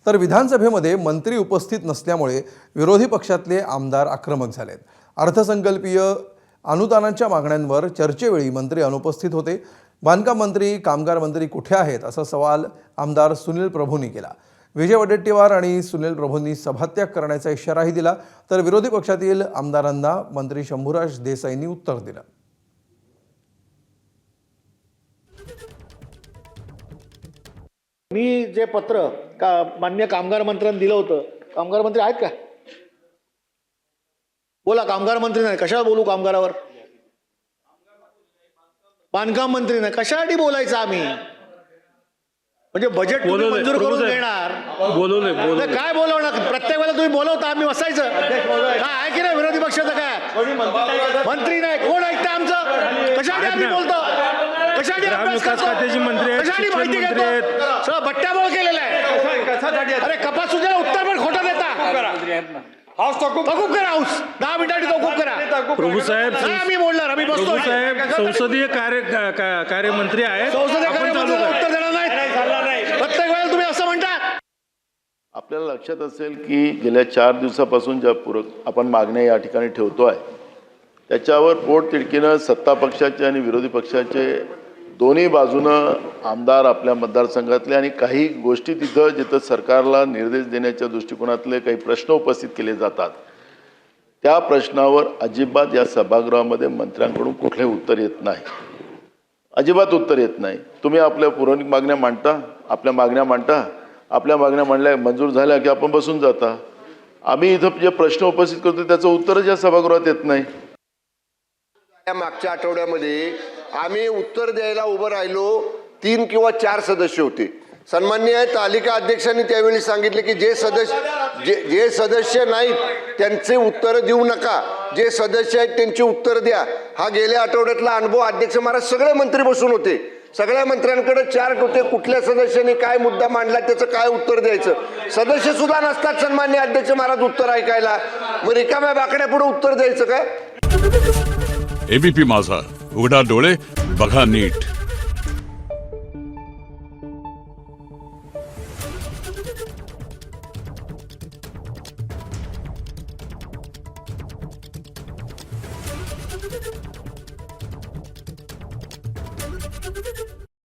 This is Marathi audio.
तर विधानसभेमध्ये मंत्री उपस्थित नसल्यामुळे विरोधी पक्षातले आमदार आक्रमक झालेत। अर्थसंकल्पीय अनुदानाच्या मागण्यांवर चर्चेवेळी मंत्री अनुपस्थित होते। बांधकाम मंत्री, कामगार मंत्री कुठे आहेत असा सवाल आमदार सुनील प्रभूंनी केला। विजय वडेट्टीवार आणि सुनील प्रभूंनी सभात्याग करण्याचा इशाराही दिला, तर विरोधी पक्षातील आमदारांना मंत्री शंभूराज देसाईंनी उत्तर दिलं। मी जे पत्र मान्य कामगार मंत्र्यांनी दिलं होतं, कामगार मंत्री आहेत का? बोला, कामगार मंत्री नाही, कशाला बोलू कामगारावर? बांधकाम मंत्री नाही, कशासाठी बोलायचं आम्ही? म्हणजे बजेट तुम्ही मंजूर करून देणार, बोलवले काय बोलवणार? प्रत्येक वेळेला तुम्ही बोलवता, आम्ही बसायचं काय आहे की नाही? विरोधी पक्षाचं काय मंत्री नाही, कोण ऐकतं आमचं? कशासाठी आम्ही बोलतो? कशासाठी खात्याचे मंत्री, कशासाठी माहिती घेतो? सगळं बट्ट्याबोळ केलेलं आहे। अरे कपात सुद्धा उत्तर पण खोटं देता। तहकूब करा, हाऊस 10 मिनिटांनी तहकूब करा। प्रभू साहेब, आम्ही बोलणार, आम्ही बसतो। प्रभू साहेब संसदीय कार्यमंत्री आहेत, संसदीय कार्यमंत्र्यांना उत्तर देणार नाही। प्रत्येक वेळेला तुम्ही असं म्हणता। आपल्याला लक्षात असेल की गेल्या 4 दिवसापासून ज्या आपण मागण्या या ठिकाणी ठेवतोय त्याच्यावर पोटतिडकीनं सत्ता पक्षाचे आणि विरोधी पक्षाचे दोन्ही बाजूनं आमदार आपल्या मतदारसंघातले आणि काही गोष्टी जिथं सरकारला निर्देश देण्याच्या दृष्टिकोनातले काही प्रश्न उपस्थित केले जातात, त्या प्रश्नावर अजिबात या सभागृहामध्ये मंत्र्यांकडून कुठलंही उत्तर येत नाही, अजिबात उत्तर येत नाही। तुम्ही आपल्या पुरवणी मागण्या मांडता, आपल्या मागण्या मांडल्या, मंजूर झाल्या की आपण बसून जाता। आम्ही इथं जे प्रश्न उपस्थित करतो त्याचं उत्तरच या सभागृहात येत नाही। मागच्या आठवड्यामध्ये आम्ही उत्तर द्यायला उभं राहिलो, 3 किंवा 4 सदस्य होते। सन्माननीय तालिका अध्यक्षांनी त्यावेळी सांगितले की जे सदस्य नाहीत त्यांचे उत्तर देऊ नका, जे सदस्य आहेत त्यांची उत्तर द्या। हा गेल्या आठवड्यातला अनुभव अध्यक्ष महाराज सगळे मंत्री बसून होते, सगळ्या मंत्र्यांकडे चार्ट होते, कुठल्या सदस्याने काय मुद्दा मांडला त्याचं काय उत्तर द्यायचं। सदस्य सुद्धा नसतात सन्माननीय अध्यक्ष महाराज उत्तर ऐकायला, मग रिकाम्या बाकड्या पुढे उत्तर द्यायचं काय? एबीपी माझा, उघडा डोळे बघा नीट।